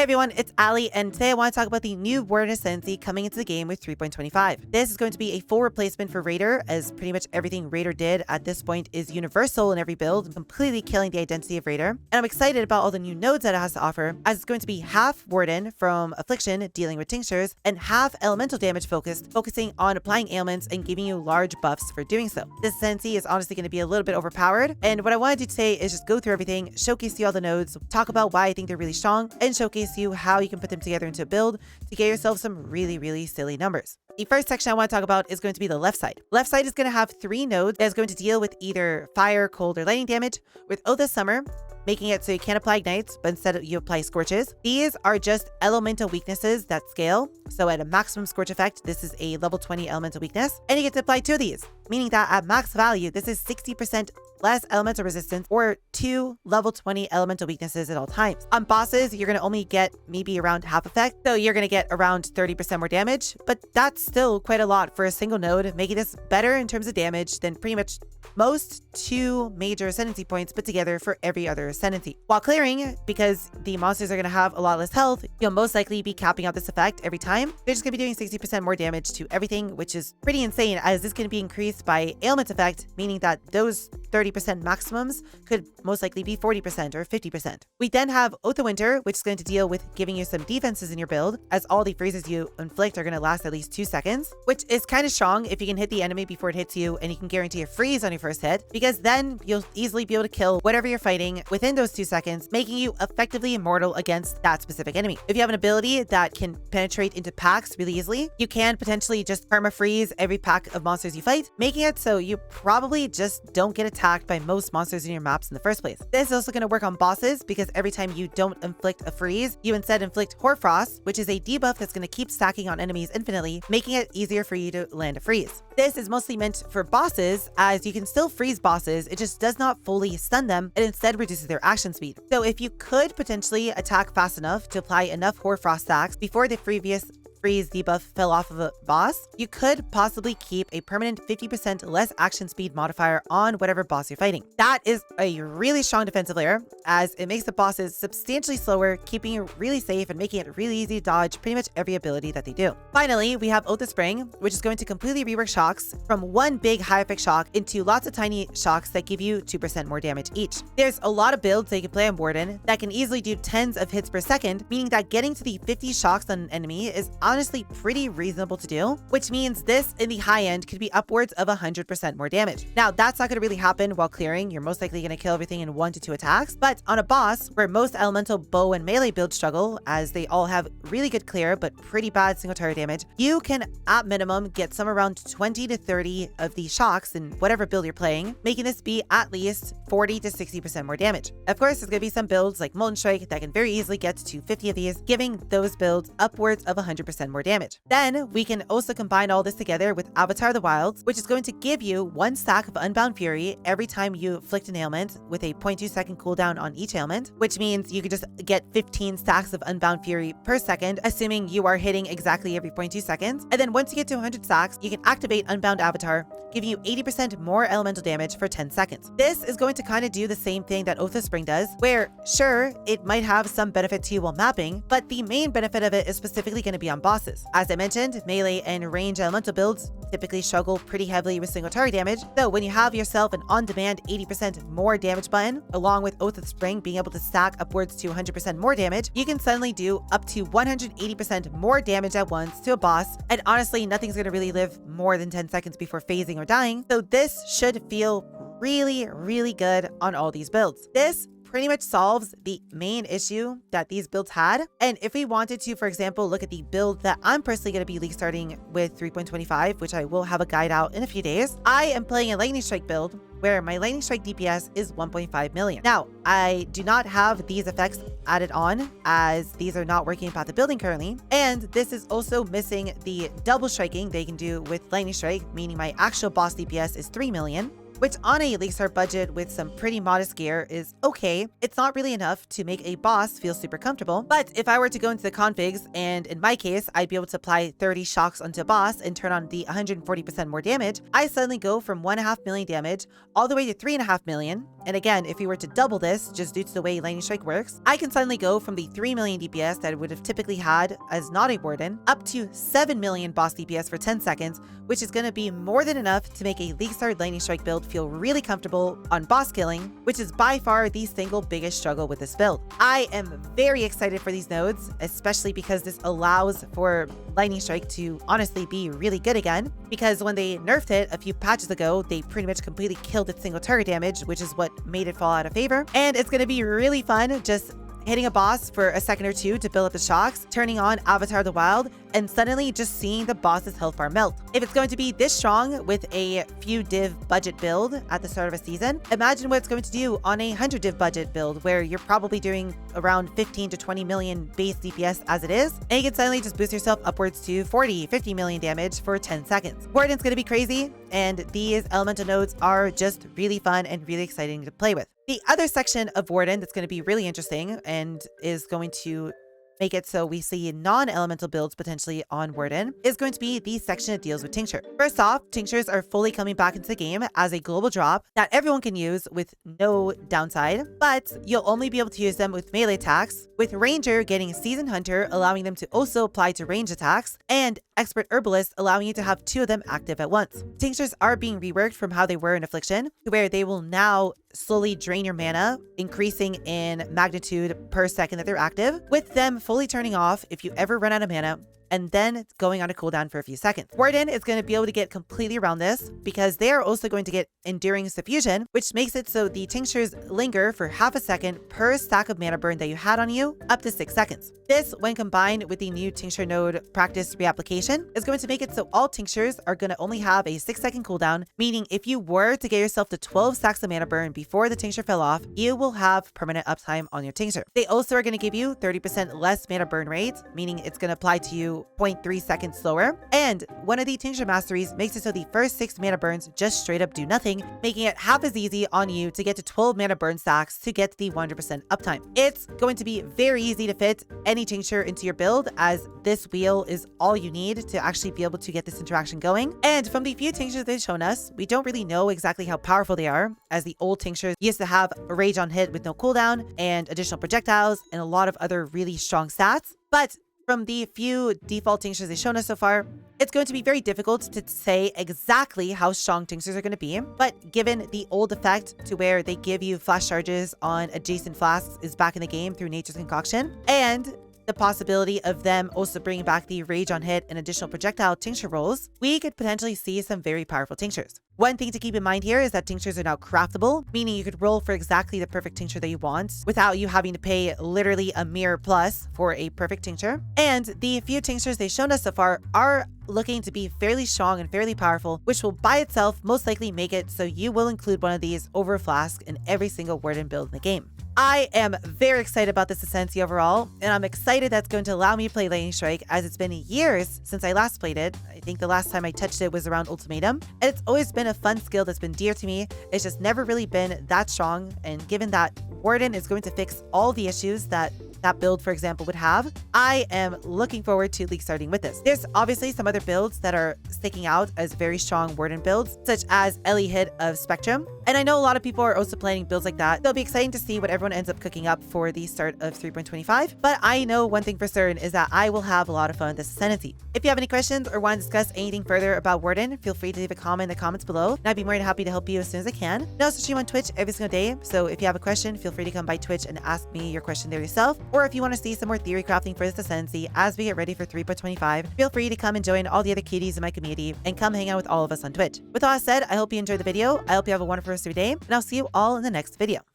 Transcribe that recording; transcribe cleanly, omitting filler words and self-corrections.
Hey everyone, it's Allie, and today I want to talk about the new Warden ascendancy coming into the game with 3.25. This is going to be a full replacement for RAIDER, as pretty much everything RAIDER did at this point is universal in every build, completely killing the identity of RAIDER. And I'm excited about all the new nodes that it has to offer, as it's going to be half Warden from Affliction, dealing with Tinctures, and half elemental damage focused, focusing on applying ailments and giving you large buffs for doing so. This ascendancy is honestly going to be a little bit overpowered, and what I want to do today is just go through everything, showcase you all the nodes, talk about why I think they're really strong, and showcase you how you can put them together into a build to get yourself some really silly numbers. The first section I want to talk about is going to be the left side. Left side is going to have 3 nodes that is going to deal with either fire, cold, or lightning damage, with Oath of Summer, making it so you can't apply ignites, but instead you apply scorches. These are just elemental weaknesses that scale. So at a maximum scorch effect, this is a level 20 elemental weakness, and you get to apply 2 of these, meaning that at max value, this is 60% less elemental resistance or 2 level 20 elemental weaknesses at all times. On bosses, you're going to only get maybe around half effect, so you're going to get around 30% more damage, but that's still quite a lot for a single node, making this better in terms of damage than pretty much most 2 major ascendancy points put together for every other ascendancy. While clearing, because the monsters are going to have a lot less health, you'll most likely be capping out this effect every time. They're just going to be doing 60% more damage to everything, which is pretty insane, as this is going to be increased by ailment effect, meaning that those 30% maximums could most likely be 40% or 50%. We then have Oath of Winter, which is going to deal with giving you some defenses in your build, as all the freezes you inflict are going to last at least 2 seconds, which is kind of strong if you can hit the enemy before it hits you, and you can guarantee a freeze on your first hit, because then you'll easily be able to kill whatever you're fighting within those 2 seconds, making you effectively immortal against that specific enemy. If you have an ability that can penetrate into packs really easily, you can potentially just perma freeze every pack of monsters you fight, making it so you probably just don't get attacked by most monsters in your maps in the first place. This is also going to work on bosses, because every time you don't inflict a freeze, you instead inflict Hoarfrost, which is a debuff that's going to keep stacking on enemies infinitely, making it easier for you to land a freeze. This is mostly meant for bosses, as you can still freeze bosses, it just does not fully stun them, and instead reduces their action speed. So if you could potentially attack fast enough to apply enough Hoarfrost stacks before the previous freeze debuff fell off of a boss, you could possibly keep a permanent 50% less action speed modifier on whatever boss you're fighting. That is a really strong defensive layer, as it makes the bosses substantially slower, keeping you really safe and making it really easy to dodge pretty much every ability that they do. Finally, we have Oath of Spring, which is going to completely rework shocks from one big high effect shock into lots of tiny shocks that give you 2% more damage each. There's a lot of builds that you can play on Warden that can easily do tens of hits per second, meaning that getting to the 50 shocks on an enemy is honestly pretty reasonable to do, which means this in the high end could be upwards of 100% more damage. Now, that's not going to really happen while clearing. You're most likely going to kill everything in 1 to 2 attacks, but on a boss where most elemental bow and melee builds struggle, as they all have really good clear but pretty bad single target damage, you can at minimum get some around 20 to 30 of these shocks in whatever build you're playing, making this be at least 40 to 60% more damage. Of course, there's going to be some builds like Molten Strike that can very easily get to 50 of these, giving those builds upwards of 100% more damage. Then we can also combine all this together with Avatar of the Wilds, which is going to give you 1 stack of Unbound Fury every time you inflict an ailment, with a 0.2 second cooldown on each ailment, which means you could just get 15 stacks of Unbound Fury per second, assuming you are hitting exactly every 0.2 seconds. And then once you get to 100 stacks, you can activate Unbound Avatar, giving you 80% more elemental damage for 10 seconds. This is going to kind of do the same thing that Oath of Spring does, where sure, it might have some benefit to you while mapping, but the main benefit of it is specifically going to be on bosses. As I mentioned, melee and range elemental builds typically struggle pretty heavily with single target damage, so when you have yourself an on-demand 80% more damage button, along with Oath of Spring being able to stack upwards to 100% more damage, you can suddenly do up to 180% more damage at once to a boss, and honestly, nothing's going to really live more than 10 seconds before phasing or dying, so this should feel really good on all these builds. This pretty much solves the main issue that these builds had. And if we wanted to, for example, look at the build that I'm personally going to be league starting with 3.25, which I will have a guide out in a few days, I am playing a Lightning Strike build where my Lightning Strike DPS is 1.5 million. Now, I do not have these effects added on, as these are not working in Path of Building currently, and this is also missing the double striking they can do with Lightning Strike, meaning my actual boss DPS is 3 million. which on a leaguestar budget with some pretty modest gear is okay. It's not really enough to make a boss feel super comfortable, but if I were to go into the configs, and in my case, I'd be able to apply 30 shocks onto a boss and turn on the 140% more damage, I suddenly go from 1.5 million damage all the way to 3.5 million. And again, if we were to double this, just due to the way Lightning Strike works, I can suddenly go from the 3 million DPS that I would have typically had as not a warden, up to 7 million boss DPS for 10 seconds, which is going to be more than enough to make a leaguestar Lightning Strike build feel really comfortable on boss killing, which is by far the single biggest struggle with this build. I am very excited for these nodes, especially because this allows for Lightning Strike to honestly be really good again, because when they nerfed it a few patches ago, they pretty much completely killed its single target damage, which is what made it fall out of favor. And it's going to be really fun just hitting a boss for a second or two to build up the shocks, turning on Avatar the Wild, and suddenly just seeing the boss's health bar melt. If it's going to be this strong with a few div budget build at the start of a season, imagine what it's going to do on a 100 div budget build where you're probably doing around 15 to 20 million base DPS as it is, and you can suddenly just boost yourself upwards to 40, 50 million damage for 10 seconds. Warden's going to be crazy, and these elemental nodes are just really fun and really exciting to play with. The other section of Warden that's going to be really interesting and is going to make it so we see non-elemental builds potentially on Warden is going to be the section that deals with Tincture. First off, Tinctures are fully coming back into the game as a global drop that everyone can use with no downside, but you'll only be able to use them with melee attacks, with Ranger getting Seasoned Hunter allowing them to also apply to range attacks, and Expert Herbalist allowing you to have 2 of them active at once. Tinctures are being reworked from how they were in Affliction, to where they will now slowly drain your mana, increasing in magnitude per second that they're active, with them fully turning off if you ever run out of mana, and then going on a cooldown for a few seconds. Warden is going to be able to get completely around this because they are also going to get Enduring Suffusion, which makes it so the tinctures linger for half a second per stack of mana burn that you had on you, up to 6 seconds. This, when combined with the new tincture node practice reapplication, is going to make it so all tinctures are going to only have a 6-second cooldown, meaning if you were to get yourself to 12 stacks of mana burn before the tincture fell off, you will have permanent uptime on your tincture. They also are going to give you 30% less mana burn rate, meaning it's going to apply to you 0.3 seconds slower. And one of the tincture masteries makes it so the first 6 mana burns just straight up do nothing, making it half as easy on you to get to 12 mana burn stacks to get the 100% uptime. It's going to be very easy to fit any tincture into your build, as this wheel is all you need to actually be able to get this interaction going. And from the few tinctures they've shown us, we don't really know exactly how powerful they are, as the old tinctures used to have a rage on hit with no cooldown and additional projectiles and a lot of other really strong stats. But from the few default tinctures they've shown us so far, it's going to be very difficult to say exactly how strong tinctures are going to be, but given the old effect to where they give you flash charges on adjacent flasks is back in the game through Nature's Concoction, and the possibility of them also bringing back the rage on hit and additional projectile tincture rolls, we could potentially see some very powerful tinctures. One thing to keep in mind here is that tinctures are now craftable, meaning you could roll for exactly the perfect tincture that you want without you having to pay literally a mere plus for a perfect tincture. And the few tinctures they've shown us so far are looking to be fairly strong and fairly powerful, which will by itself most likely make it so you will include one of these over a flask in every single Warden build in the game. I am very excited about this ascendancy overall, and I'm excited that's going to allow me to play Lightning Strike, as it's been years since I last played it. I think the last time I touched it was around Ultimatum, and it's always been a fun skill that's been dear to me. It's just never really been that strong, and given that Warden is going to fix all the issues that build, for example, would have, I am looking forward to league starting with this. There's obviously some other builds that are sticking out as very strong Warden builds, such as Ellie Hit of Spectrum. And I know a lot of people are also planning builds like that. It'll be exciting to see what everyone ends up cooking up for the start of 3.25. But I know one thing for certain is that I will have a lot of fun with this ascendancy. If you have any questions or want to discuss anything further about Warden, feel free to leave a comment in the comments below, and I'd be more than happy to help you as soon as I can. I also stream on Twitch every single day, so if you have a question, feel free to come by Twitch and ask me your question there yourself. Or if you want to see some more theory crafting for this ascendancy as we get ready for 3.25, feel free to come and join all the other cuties in my community and come hang out with all of us on Twitch. With all that said, I hope you enjoyed the video. I hope you have a wonderful rest of your day, and I'll see you all in the next video.